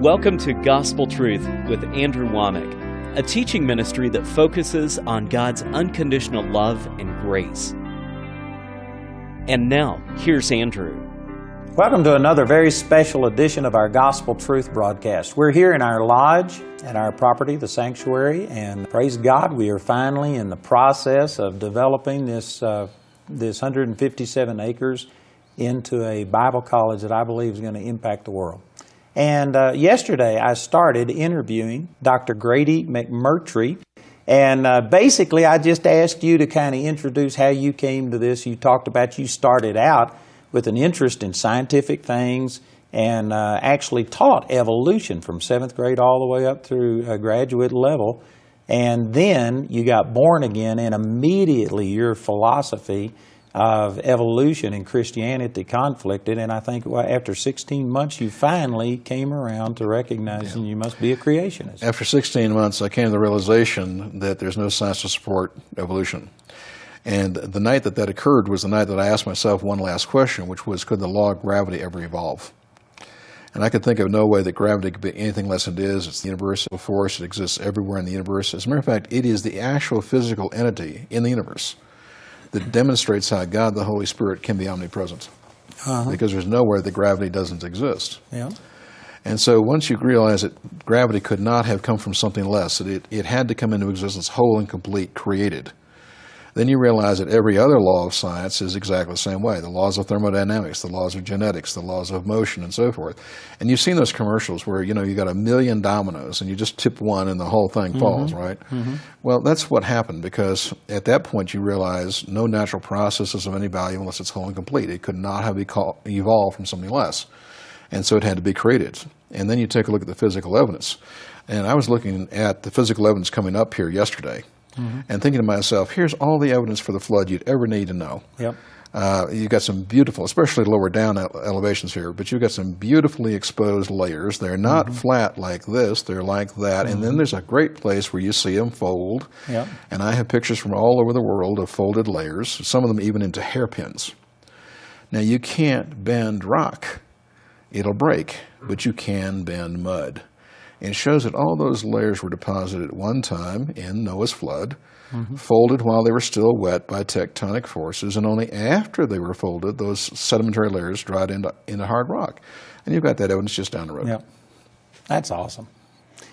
Welcome to Gospel Truth with Andrew Wommack, a teaching ministry that focuses on God's unconditional love and grace. And now, here's Andrew. Welcome to another very special edition of our Gospel Truth broadcast. We're here in our lodge at our property, the sanctuary, and praise God, we are finally in the process of developing this 157 acres into a Bible college that I believe is going to impact the world. And yesterday I started interviewing Dr. Grady McMurtry, and basically I just asked you to kind of introduce how you came to this. You talked about you started out with an interest in scientific things and actually taught evolution from 7th grade all the way up through a graduate level. And then you got born again, and immediately your philosophy of evolution and Christianity conflicted, and I think after 16 months you finally came around to recognizing you must be a creationist. After 16 months I came to the realization that there's no science to support evolution. And the night that occurred was the night that I asked myself one last question, which was, could the law of gravity ever evolve? And I could think of no way that gravity could be anything less than it is. It's the universal force. It exists everywhere in the universe. As a matter of fact, it is the actual physical entity in the universe that demonstrates how God the Holy Spirit can be omnipresent. Because there's nowhere that gravity doesn't exist. Yeah. And so once you realize that gravity could not have come from something less, that it had to come into existence whole and complete, created, then you realize that every other law of science is exactly the same way. The laws of thermodynamics, the laws of genetics, the laws of motion, and so forth. And you've seen those commercials where, you got 1,000,000 dominoes and you just tip one and the whole thing falls, right? Well, that's what happened, because at that point you realize no natural process is of any value unless it's whole and complete. It could not have evolved from something less. And so it had to be created. And then you take a look at the physical evidence. And I was looking at the physical evidence coming up here yesterday. And thinking to myself, here's all the evidence for the flood you'd ever need to know. Yep. You've got some beautiful, especially lower down elevations here, but you've got some beautifully exposed layers. They're not flat like this, they're like that. And then there's a great place where you see them fold. Yep. And I have pictures from all over the world of folded layers, some of them even into hairpins. Now, you can't bend rock. It'll break, but you can bend mud. And it shows that all those layers were deposited at one time in Noah's flood, folded while they were still wet by tectonic forces, and only after they were folded, those sedimentary layers dried into hard rock. And you've got that evidence just down the road. Yep. That's awesome.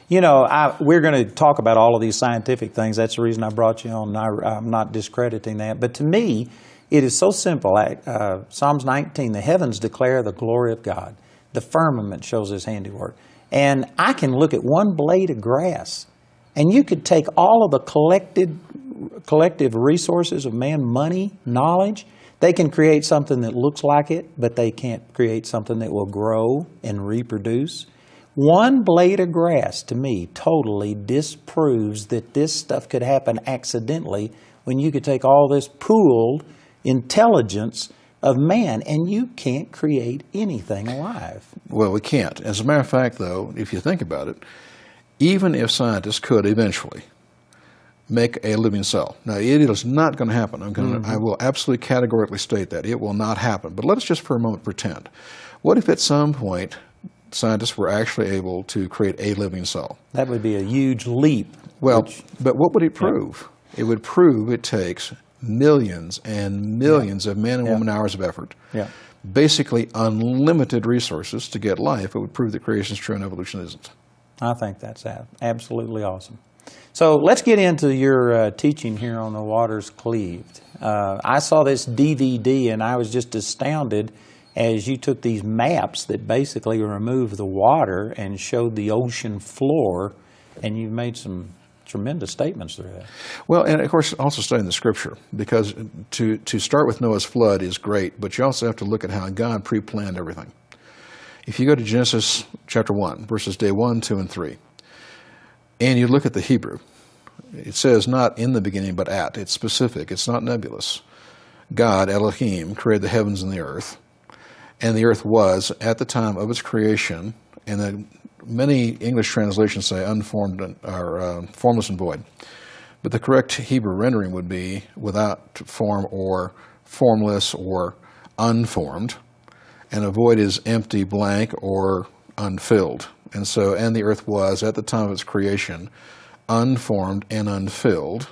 We're going to talk about all of these scientific things. That's the reason I brought you on. I'm not discrediting that. But to me, it is so simple. Psalms 19, the heavens declare the glory of God. The firmament shows His handiwork. And I can look at one blade of grass, and you could take all of the collective resources of man, money, knowledge. They can create something that looks like it, but they can't create something that will grow and reproduce. One blade of grass, to me, totally disproves that this stuff could happen accidentally when you could take all this pooled intelligence of man, and you can't create anything alive. Well, we can't. As a matter of fact, though, if you think about it, even if scientists could eventually make a living cell. Now, it is not going to happen. I will absolutely categorically state that. It will not happen. But let us just for a moment pretend. What if at some point scientists were actually able to create a living cell? That would be a huge leap. Well, but what would it prove? It would prove it takes millions and millions of men and women hours of effort, basically unlimited resources to get life. It would prove that creation is true and evolution isn't. I think that's absolutely awesome. So let's get into your teaching here on the waters cleaved. I saw this DVD and I was just astounded as you took these maps that basically removed the water and showed the ocean floor, and you made some tremendous statements through that. Well, and of course also studying the Scripture, because to start with Noah's flood is great, but you also have to look at how God pre-planned everything. If you go to Genesis chapter 1, verses day 1, 2, and 3, and you look at the Hebrew, it says not in the beginning but at. It's specific. It's not nebulous. God, Elohim, created the heavens and the earth was, at the time of its creation, and the many English translations say unformed or formless and void. But the correct Hebrew rendering would be without form or formless or unformed. And a void is empty, blank, or unfilled. And the earth was, at the time of its creation, unformed and unfilled,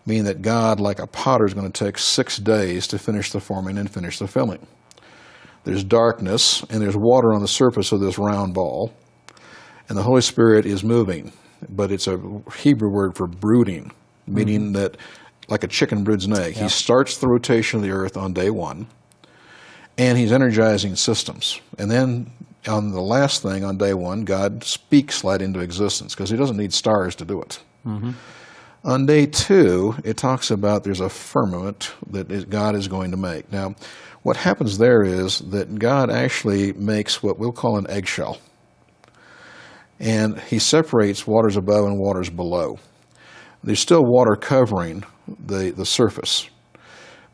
meaning that God, like a potter, is going to take 6 days to finish the forming and finish the filling. There's darkness, and there's water on the surface of this round ball, and the Holy Spirit is moving, but it's a Hebrew word for brooding, meaning that like a chicken broods an egg. He starts the rotation of the earth on day one, and he's energizing systems. And then on the last thing, on day one, God speaks light into existence, because he doesn't need stars to do it. On day two, it talks about there's a firmament that God is going to make. Now, what happens there is that God actually makes what we'll call an eggshell. And he separates waters above and waters below. There's still water covering the surface.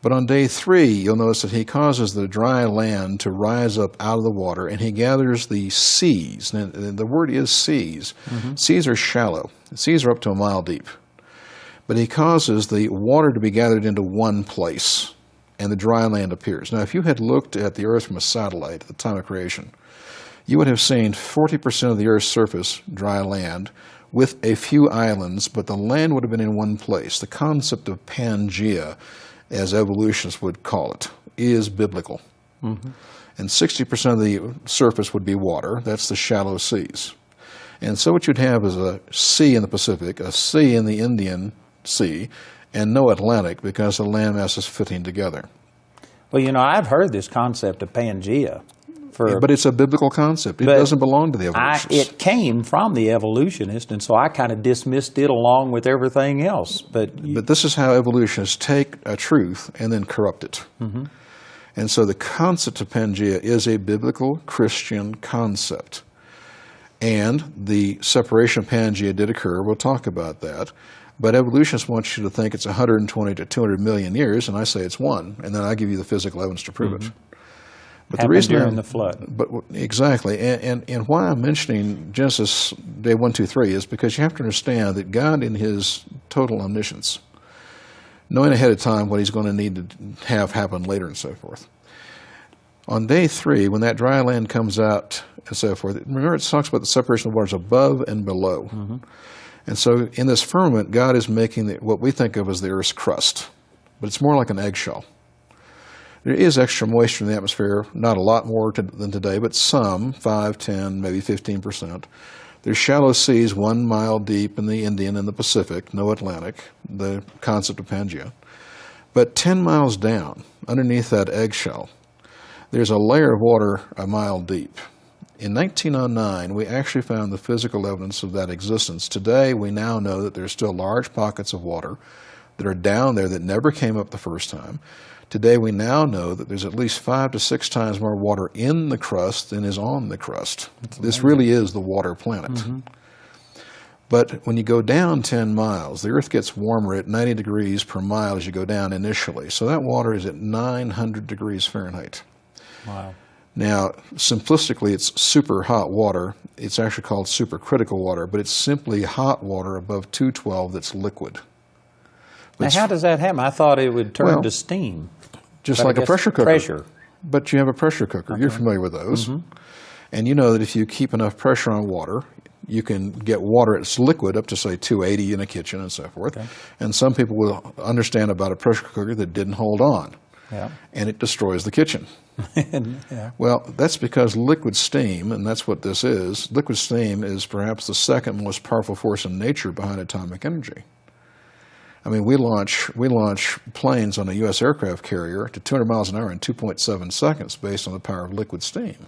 But on day three, you'll notice that he causes the dry land to rise up out of the water, and he gathers the seas. And the word is seas. Seas are shallow. Seas are up to a mile deep. But he causes the water to be gathered into one place, and the dry land appears. Now, if you had looked at the earth from a satellite at the time of creation, you would have seen 40% of the earth's surface dry land with a few islands, but the land would have been in one place. The concept of Pangea, as evolutionists would call it, is biblical. And 60% of the surface would be water. That's the shallow seas. And so what you'd have is a sea in the Pacific, a sea in the Indian Sea, and no Atlantic, because the landmass is fitting together. Well, you know, I've heard this concept of Pangea. But it's a biblical concept. It doesn't belong to the evolutionists. It came from the evolutionists, and so I kind of dismissed it along with everything else. But this is how evolutionists take a truth and then corrupt it. And so the concept of Pangea is a biblical Christian concept. And the separation of Pangea did occur. We'll talk about that. But evolutionists want you to think it's 120 to 200 million years, and I say it's 1. And then I give you the physical evidence to prove it. But the reason during the flood. But exactly, and why I'm mentioning Genesis day 1, 2, 3 is because you have to understand that God, in his total omniscience, knowing ahead of time what he's going to need to have happen later and so forth. On day 3, when that dry land comes out and so forth, remember it talks about the separation of waters above and below. And so in this firmament, God is making what we think of as the earth's crust, but it's more like an eggshell. There is extra moisture in the atmosphere, not a lot more than today, but some, 5, 10, maybe 15%. There's shallow seas 1 mile deep in the Indian and the Pacific, no Atlantic, the concept of Pangea. But 10 miles down, underneath that eggshell, there's a layer of water a mile deep. In 1909, we actually found the physical evidence of that existence. Today, we now know that there's still large pockets of water that are down there that never came up the first time. Today, we now know that there's at least 5 to 6 times more water in the crust than is on the crust. This really is the water planet. But when you go down 10 miles, the Earth gets warmer at 90 degrees per mile as you go down initially. So that water is at 900 degrees Fahrenheit. Wow. Now, simplistically, it's super hot water. It's actually called supercritical water, but it's simply hot water above 212 that's liquid. Now, how does that happen? I thought it would turn to steam. Just like a pressure cooker. But you have a pressure cooker. Okay. You're familiar with those. And you know that if you keep enough pressure on water, you can get water that's liquid up to, say, 280 in a kitchen and so forth. Okay. And some people will understand about a pressure cooker that didn't hold on. And it destroys the kitchen. Well, that's because liquid steam, and that's what this is, liquid steam is perhaps the second most powerful force in nature behind atomic energy. I mean, we launch planes on a U.S. aircraft carrier to 200 miles an hour in 2.7 seconds based on the power of liquid steam.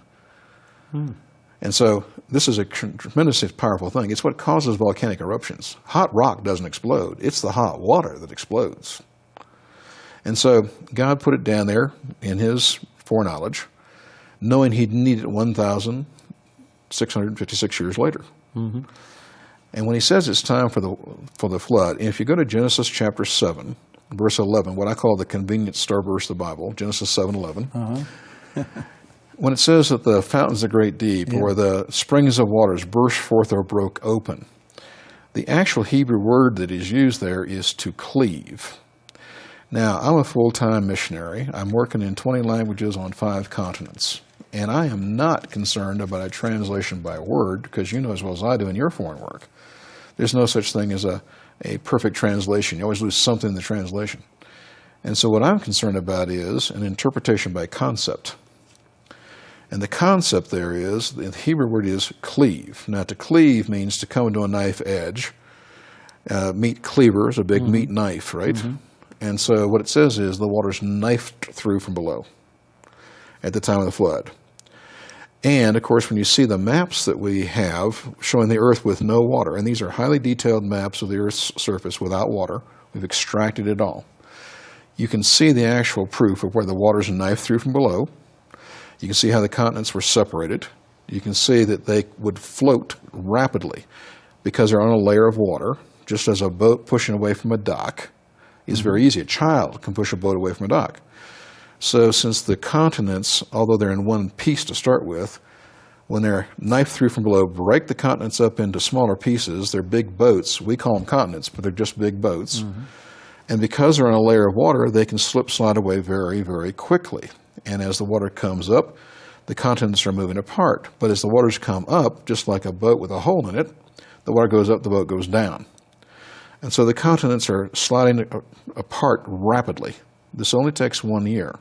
And so this is a tremendously powerful thing. It's what causes volcanic eruptions. Hot rock doesn't explode. It's the hot water that explodes. And so God put it down there in his foreknowledge, knowing he'd need it 1,656 years later. And when he says it's time for the flood, and if you go to Genesis chapter 7, verse 11, what I call the convenience store verse of the Bible, Genesis 7:11, when it says that the fountains of great deep or the springs of waters burst forth or broke open, the actual Hebrew word that is used there is to cleave. Now, I'm a full-time missionary. I'm working in 20 languages on 5 continents. And I am not concerned about a translation by word, because you know as well as I do in your foreign work, there's no such thing as a perfect translation. You always lose something in the translation. And so what I'm concerned about is an interpretation by concept. And the concept there is, the Hebrew word is cleave. Now, to cleave means to come into a knife edge. Meat cleaver is a big meat knife, right? And so what it says is the water's knifed through from below at the time of the flood. And, of course, when you see the maps that we have showing the earth with no water, and these are highly detailed maps of the earth's surface without water, we've extracted it all. You can see the actual proof of where the water's knifed through from below. You can see how the continents were separated. You can see that they would float rapidly because they're on a layer of water, just as a boat pushing away from a dock is very easy. A child can push a boat away from a dock. So since the continents, although they're in one piece to start with, when they're knifed through from below, break the continents up into smaller pieces, they're big boats. We call them continents, but they're just big boats. And because they're on a layer of water, they can slide away very, very quickly. And as the water comes up, the continents are moving apart. But as the waters come up, just like a boat with a hole in it, the water goes up, the boat goes down. And so the continents are sliding apart rapidly. This only takes 1 year.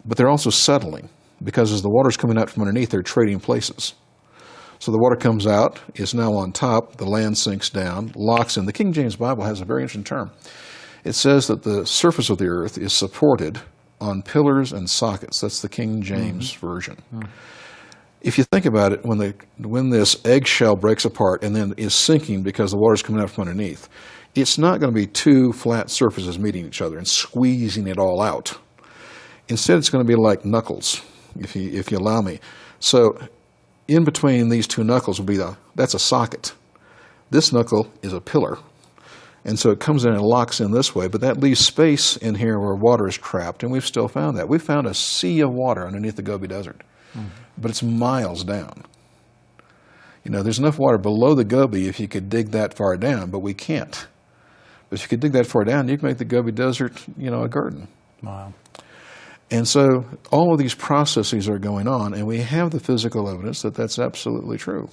But they're also settling, because as the water's coming out from underneath, they're trading places. So the water comes out, is now on top, the land sinks down, locks in. The King James Bible has a very interesting term. It says that the surface of the earth is supported on pillars and sockets. That's the King James Version. If you think about it, when this eggshell breaks apart and then is sinking because the water's coming out from underneath, it's not going to be two flat surfaces meeting each other and squeezing it all out. Instead, it's going to be like knuckles, if you allow me. So in between these two knuckles will be that's a socket. This knuckle is a pillar. And so it comes in and locks in this way, but that leaves space in here where water is trapped, and we've still found that. We've found a sea of water underneath the Gobi Desert, but it's miles down. You know, there's enough water below the Gobi if you could dig that far down, but we can't. But if you could dig that far down, you can make the Gobi Desert, a garden. Wow. And so all of these processes are going on, and we have the physical evidence that that's absolutely true.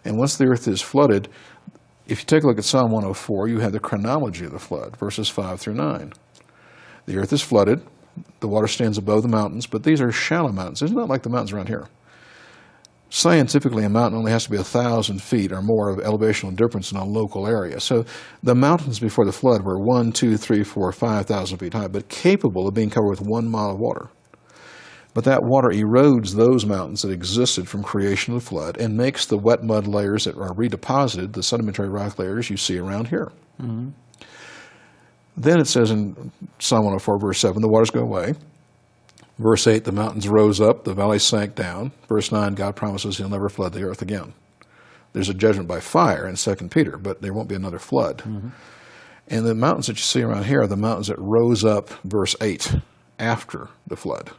And once the earth is flooded, if you take a look at Psalm 104, you have the chronology of the flood, verses 5 through 9. The earth is flooded, the water stands above the mountains, but these are shallow mountains. It's not like the mountains around here. Scientifically, a mountain only has to be 1,000 feet or more of elevational difference in a local area. So the mountains before the flood were 1, 2, 3, 4, 5,000 feet high, but capable of being covered with 1 mile of water. But that water erodes those mountains that existed from creation of the flood and makes the wet mud layers that are redeposited, the sedimentary rock layers you see around here. Then it says in Psalm 104, verse 7, the waters go away. Verse 8, the mountains rose up, the valleys sank down. Verse 9, God promises he'll never flood the earth again. There's a judgment by fire in 2 Peter, but there won't be another flood. And the mountains that you see around here are the mountains that rose up, verse 8, after the flood.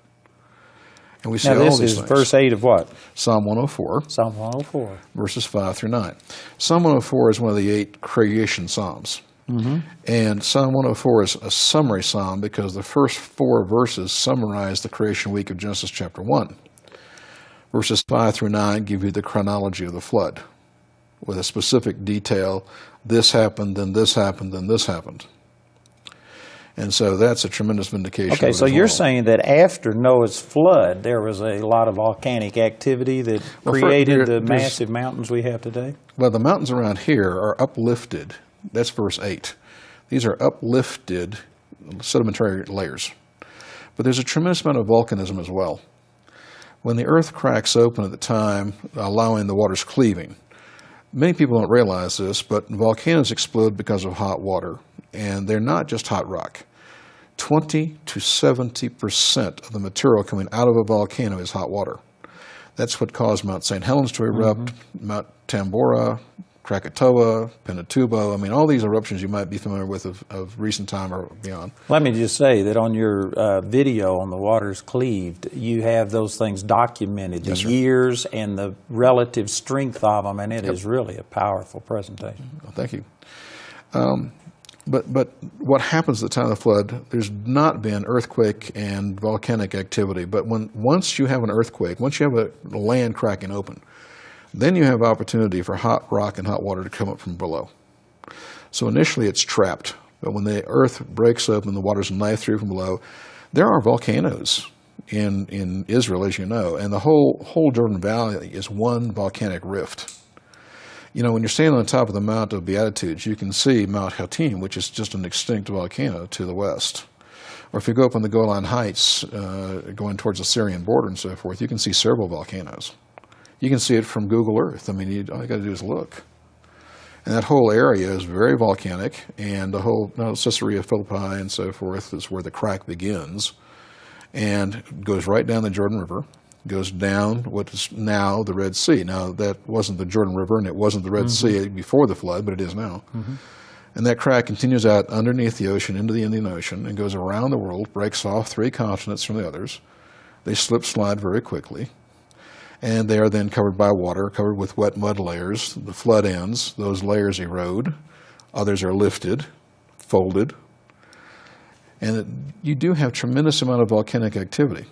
And we see Now all this these is things. verse 8 of what? Psalm 104. Psalm 104. Verses 5 through 9. Psalm 104 is one of the 8 creation psalms. And Psalm 104 is a summary psalm because the first 4 verses summarize the creation week of Genesis chapter 1. Verses 5 through 9 give you the chronology of the flood with a specific detail. This happened, then this happened, then this happened. And so that's a tremendous vindication. Okay, so you're saying that after Noah's flood, there was a lot of volcanic activity that created the massive mountains we have today? Well, the mountains around here are uplifted. That's verse 8. These are uplifted sedimentary layers. But there's a tremendous amount of volcanism as well. When the earth cracks open at the time, allowing the waters cleaving, many people don't realize this, but volcanoes explode because of hot water. And they're not just hot rock. 20 to 70% of the material coming out of a volcano is hot water. That's what caused Mount St. Helens to erupt, Mount Tambora, Krakatoa, Pinatubo. I mean, all these eruptions you might be familiar with of recent time or beyond. Let me just say that on your video on the waters cleaved, you have those things documented, the years and the relative strength of them, and it is really a powerful presentation. Well, thank you. But what happens at the time of the flood, there's not been earthquake and volcanic activity. But once you have an earthquake, once you have a land cracking open, then you have opportunity for hot rock and hot water to come up from below. So initially it's trapped. But when the earth breaks open, the water's knifed through from below, there are volcanoes in Israel, as you know, and the whole Jordan Valley is one volcanic rift. You know, when you're standing on top of the Mount of Beatitudes, you can see Mount Hatim, which is just an extinct volcano to the west. Or if you go up on the Golan Heights, going towards the Syrian border and so forth, you can see several volcanoes. You can see it from Google Earth. I mean, all you got to do is look. And that whole area is very volcanic, and the whole Caesarea Philippi and so forth is where the crack begins, and goes right down the Jordan River, goes down what is now the Red Sea. Now, that wasn't the Jordan River, and it wasn't the Red Sea before the flood, but it is now. And that crack continues out underneath the ocean into the Indian Ocean and goes around the world, breaks off 3 continents from the others. They slide very quickly. And they are then covered by water, covered with wet mud layers. The flood ends. Those layers erode. Others are lifted, folded. And you do have tremendous amount of volcanic activity.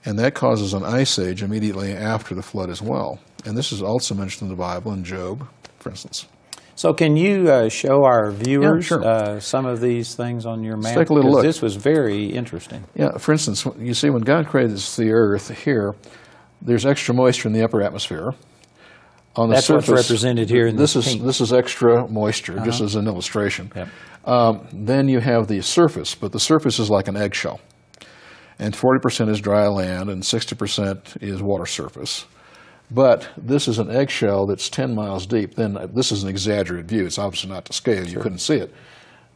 And that causes an ice age immediately after the flood as well. And this is also mentioned in the Bible in Job, for instance. So can you show our viewers Yeah, sure. some of these things on your map? Let's take a little look. This was very interesting. Yeah, for instance, you see when God created the earth here, there's extra moisture in the upper atmosphere. On the That's surface, what's represented here in this this is pink. This is extra moisture, just as an illustration. Yep. Then you have the surface, but the surface is like an eggshell. And 40% is dry land and 60% is water surface. But this is an eggshell that's 10 miles deep. Then this is an exaggerated view. It's obviously not to scale. You couldn't see it.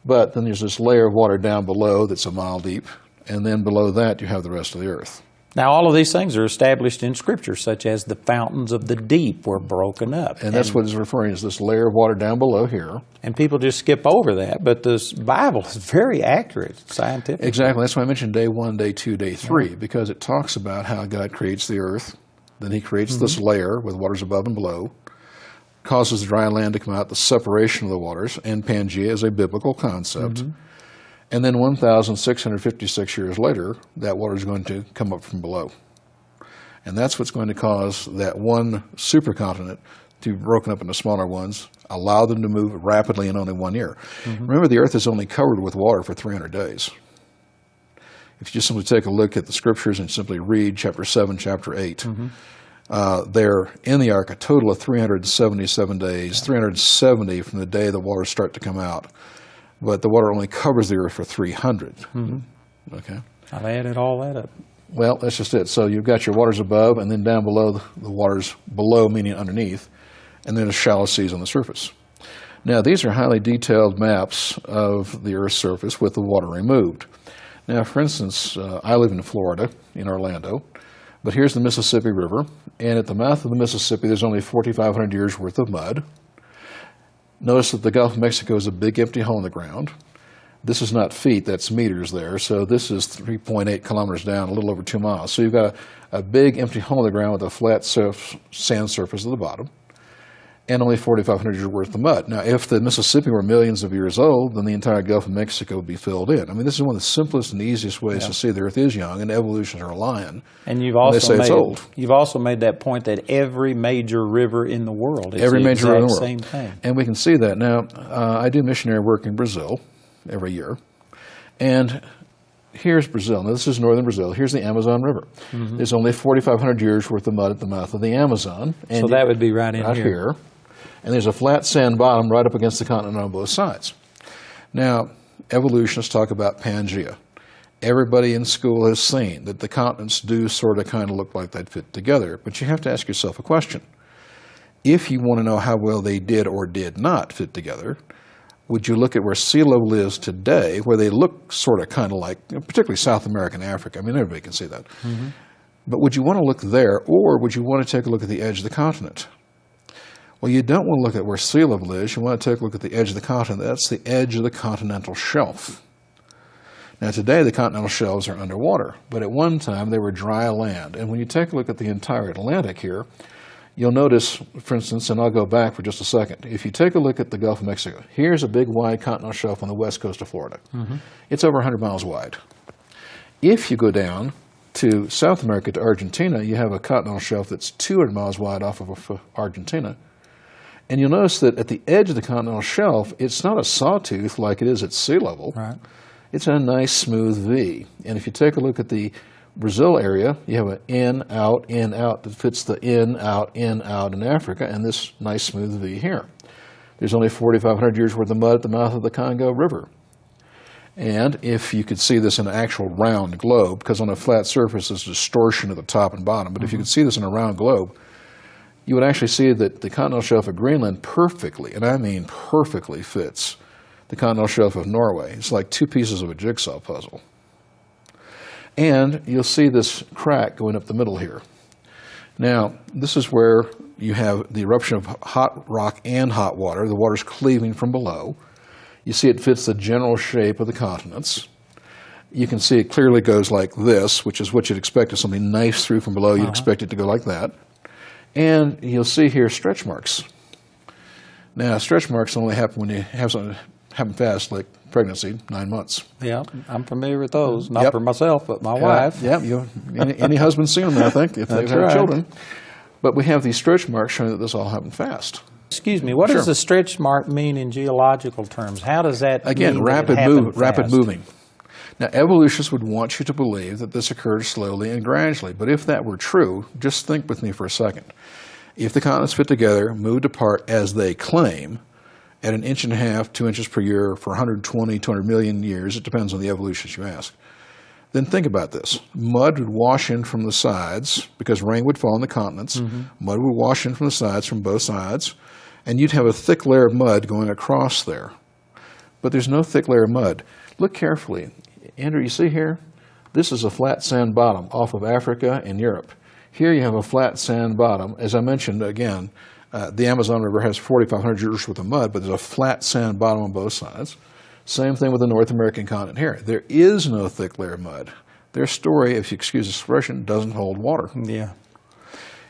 But then there's this layer of water down below that's a mile deep. And then below that, you have the rest of the earth. Now, all of these things are established in Scripture, such as the fountains of the deep were broken up. And that's what it's referring to, is this layer of water down below here. And people just skip over that, but the Bible is very accurate, scientific. Exactly. That's why I mentioned day 1, day 2, day 3, because it talks about how God creates the earth. Then he creates this layer with waters above and below, causes the dry land to come out, the separation of the waters, and Pangea is a biblical concept. And then 1,656 years later, that water is going to come up from below. And that's what's going to cause that one supercontinent to be broken up into smaller ones, allow them to move rapidly in only 1 year. Remember, the earth is only covered with water for 300 days. If you just simply take a look at the scriptures and simply read chapter 7, chapter 8, they're in the ark a total of 377 days, 370 from the day the waters start to come out. But the water only covers the earth for 300. Okay. I've added all that up. Well, that's just it. So you've got your waters above, and then down below, the waters below, meaning underneath, and then the shallow seas on the surface. Now, these are highly detailed maps of the Earth's surface with the water removed. Now, for instance, I live in Florida, in Orlando, but here's the Mississippi River, and at the mouth of the Mississippi, there's only 4,500 years worth of mud. Notice that the Gulf of Mexico is a big empty hole in the ground. This is not feet, that's meters there. So this is 3.8 kilometers down, a little over 2 miles. So you've got a big empty hole in the ground with a flat sand surface at the bottom, and only 4,500 years worth of mud. Now, if the Mississippi were millions of years old, then the entire Gulf of Mexico would be filled in. I mean, this is one of the simplest and easiest ways to see the Earth is young, and evolution are lying. And you've also it's old. You've also made that point that every major river in the world is Every the major river in the exact world. same thing. And we can see that. Now, I do missionary work in Brazil every year. And here's Brazil. Now, this is northern Brazil. Here's the Amazon River. There's only 4,500 years worth of mud at the mouth of the Amazon. And So that would be right in here. And there's a flat sand bottom right up against the continent on both sides. Now, evolutionists talk about Pangea. Everybody in school has seen that the continents do sort of kind of look like they'd fit together. But you have to ask yourself a question. If you want to know how well they did or did not fit together, would you look at where sea level is today, where they look sort of kind of like, particularly South America and Africa? I mean, everybody can see that. But would you want to look there, or would you want to take a look at the edge of the continent? Well, you don't want to look at where sea level is. You want to take a look at the edge of the continent. That's the edge of the continental shelf. Now, today, the continental shelves are underwater, but at one time, they were dry land. And when you take a look at the entire Atlantic here, you'll notice, for instance, and I'll go back for just a second, if you take a look at the Gulf of Mexico, here's a big wide continental shelf on the west coast of Florida. It's over 100 miles wide. If you go down to South America, to Argentina, you have a continental shelf that's 200 miles wide off of Argentina. And you'll notice that at the edge of the continental shelf, it's not a sawtooth like it is at sea level. Right. It's a nice smooth V. And if you take a look at the Brazil area, you have an in, out that fits the in, out in Africa, and this nice smooth V here. There's only 4,500 years worth of mud at the mouth of the Congo River. And if you could see this in an actual round globe, because on a flat surface there's distortion at the top and bottom, but if you could see this in a round globe, you would actually see that the continental shelf of Greenland perfectly, and I mean perfectly, fits the continental shelf of Norway. It's like two pieces of a jigsaw puzzle. And you'll see this crack going up the middle here. Now, this is where you have the eruption of hot rock and hot water. The water's cleaving from below. You see it fits the general shape of the continents. You can see it clearly goes like this, which is what you'd expect if something knifes through from below. You'd expect it to go like that. And you'll see here stretch marks. Now, stretch marks only happen when you have something happen fast, like pregnancy, 9 months. Yeah, I'm familiar with those. Not for myself, but my wife. Yeah, any husband's seen them, I think, if they've had children. But we have these stretch marks showing that this all happened fast. Excuse me, what does a stretch mark mean in geological terms? How does that Again, mean rapid fast? moving. Now, evolutionists would want you to believe that this occurred slowly and gradually. But if that were true, just think with me for a second. If the continents fit together, moved apart as they claim, at 1.5 inches, 2 inches per year for 120, 200 million years, it depends on the evolutionists you ask, then think about this. Mud would wash in from the sides because rain would fall on the continents. Mud would wash in from the sides, from both sides, and you'd have a thick layer of mud going across there. But there's no thick layer of mud. Look carefully. Andrew, you see here? This is a flat sand bottom off of Africa and Europe. Here you have a flat sand bottom. As I mentioned, again, the Amazon River has 4,500 years worth of mud, but there's a flat sand bottom on both sides. Same thing with the North American continent here. There is no thick layer of mud. Their story, if you excuse the expression, doesn't hold water. Yeah.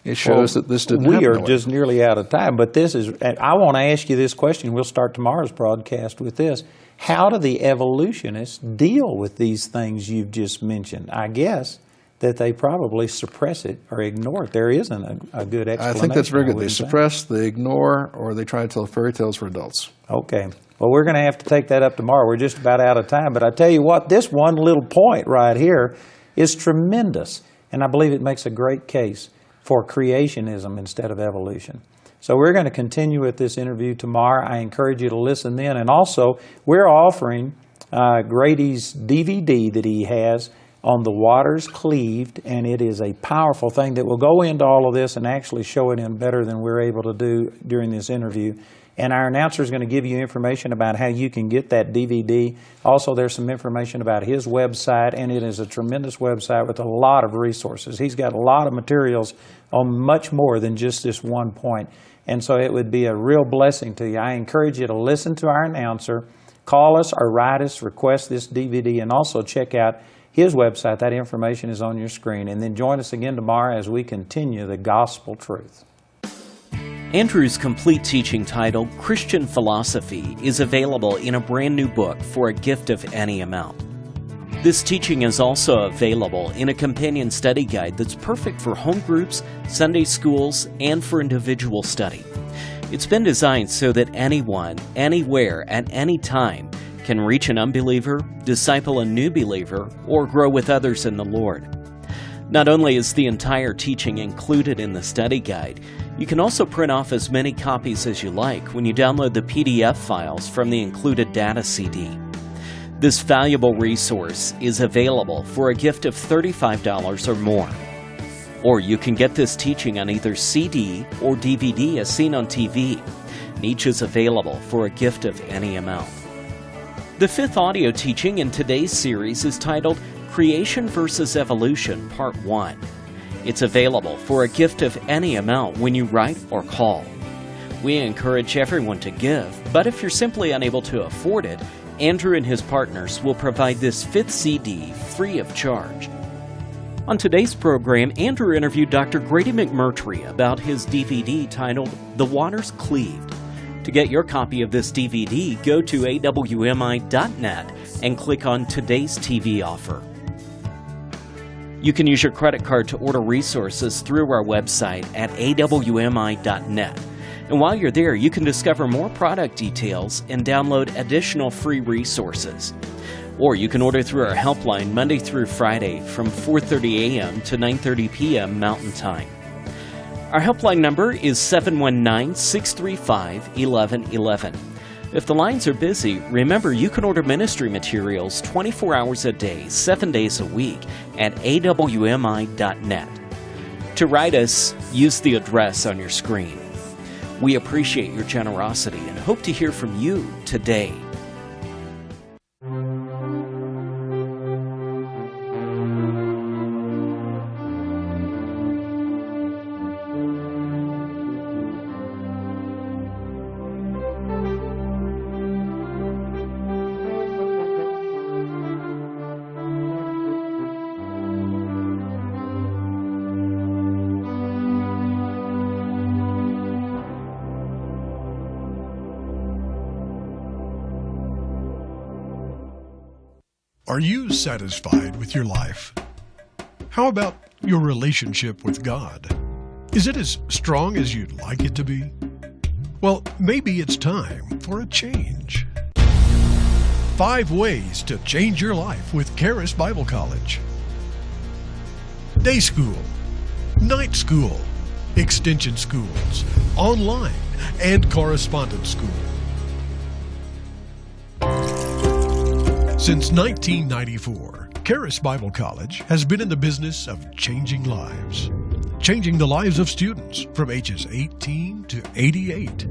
It shows that this didn't happen. We are just nearly out of time, but this is, I want to ask you this question. We'll start tomorrow's broadcast with this. How do the evolutionists deal with these things you've just mentioned? I guess that they probably suppress it or ignore it. There isn't a good explanation. I think that's very good. They suppress, they ignore, or they try to tell fairy tales for adults. Okay. Well, we're going to have to take that up tomorrow. We're just about out of time. But I tell you what, this one little point right here is tremendous. And I believe it makes a great case for creationism instead of evolution. So we're going to continue with this interview tomorrow. I encourage you to listen then. And also, we're offering Grady's DVD that he has on the waters cleaved, and it is a powerful thing that will go into all of this and actually show it in better than we're able to do during this interview. And our announcer is going to give you information about how you can get that DVD. Also, there's some information about his website, and it is a tremendous website with a lot of resources. He's got a lot of materials on much more than just this one point. And so it would be a real blessing to you. I encourage you to listen to our announcer, call us or write us, request this DVD, and also check out his website. That information is on your screen. And then join us again tomorrow as we continue the gospel truth. Andrew's complete teaching titled Christian Philosophy is available in a brand new book for a gift of any amount. This teaching is also available in a companion study guide that's perfect for home groups, Sunday schools, and for individual study. It's been designed so that anyone, anywhere, at any time can reach an unbeliever, disciple a new believer, or grow with others in the Lord. Not only is the entire teaching included in the study guide, you can also print off as many copies as you like when you download the PDF files from the included data CD. This valuable resource is available for a gift of $35 or more. Or you can get this teaching on either CD or DVD as seen on TV. Each is available for a gift of any amount. The fifth audio teaching in today's series is titled Creation versus Evolution, Part 1. It's available for a gift of any amount when you write or call. We encourage everyone to give, but if you're simply unable to afford it, Andrew and his partners will provide this fifth CD free of charge. On today's program, Andrew interviewed Dr. Grady McMurtry about his DVD titled The Waters Cleaved. To get your copy of this DVD, go to awmi.net and click on Today's TV Offer. You can use your credit card to order resources through our website at awmi.net. And while you're there, you can discover more product details and download additional free resources. Or you can order through our helpline Monday through Friday from 4:30 a.m. to 9:30 p.m. Mountain Time. Our helpline number is 719-635-1111. If the lines are busy, remember you can order ministry materials 24 hours a day, 7 days a week at awmi.net. To write us, use the address on your screen. We appreciate your generosity and hope to hear from you today. Are you satisfied with your life? How about your relationship with God? Is it as strong as you'd like it to be? Well, maybe it's time for a change. 5 ways to change your life with Charis Bible College. Day school, night school, extension schools, online, and correspondence school. Since 1994, Charis Bible College has been in the business of changing lives. Changing the lives of students from ages 18 to 88.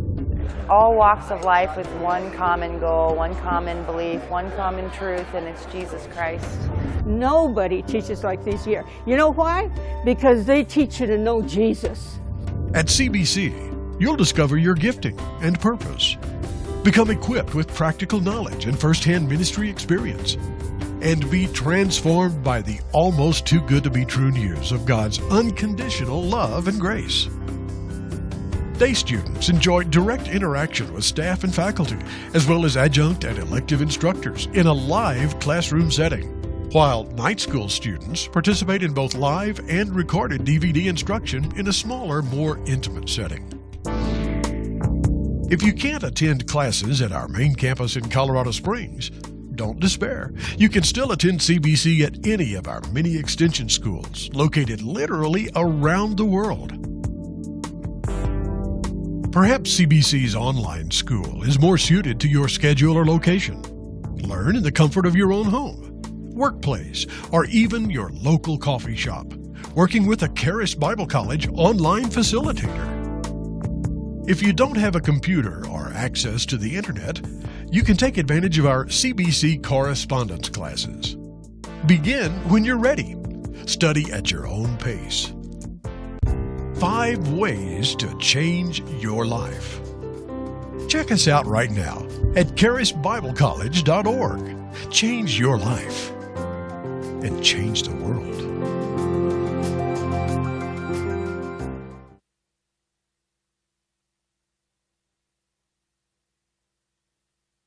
All walks of life with one common goal, one common belief, one common truth, and it's Jesus Christ. Nobody teaches like this here. You know why? Because they teach you to know Jesus. At CBC, you'll discover your gifting and purpose. Become equipped with practical knowledge and first-hand ministry experience, and be transformed by the almost too good to be true news of God's unconditional love and grace. Day students enjoy direct interaction with staff and faculty, as well as adjunct and elective instructors in a live classroom setting, while night school students participate in both live and recorded DVD instruction in a smaller, more intimate setting. If you can't attend classes at our main campus in Colorado Springs, don't despair. You can still attend CBC at any of our many extension schools located literally around the world. Perhaps CBC's online school is more suited to your schedule or location. Learn in the comfort of your own home, workplace, or even your local coffee shop, working with a Charis Bible College online facilitator. If you don't have a computer or access to the internet, you can take advantage of our CBC correspondence classes. Begin when you're ready. Study at your own pace. 5 ways to change your life. Check us out right now at charisbiblecollege.org. Change your life and change the world.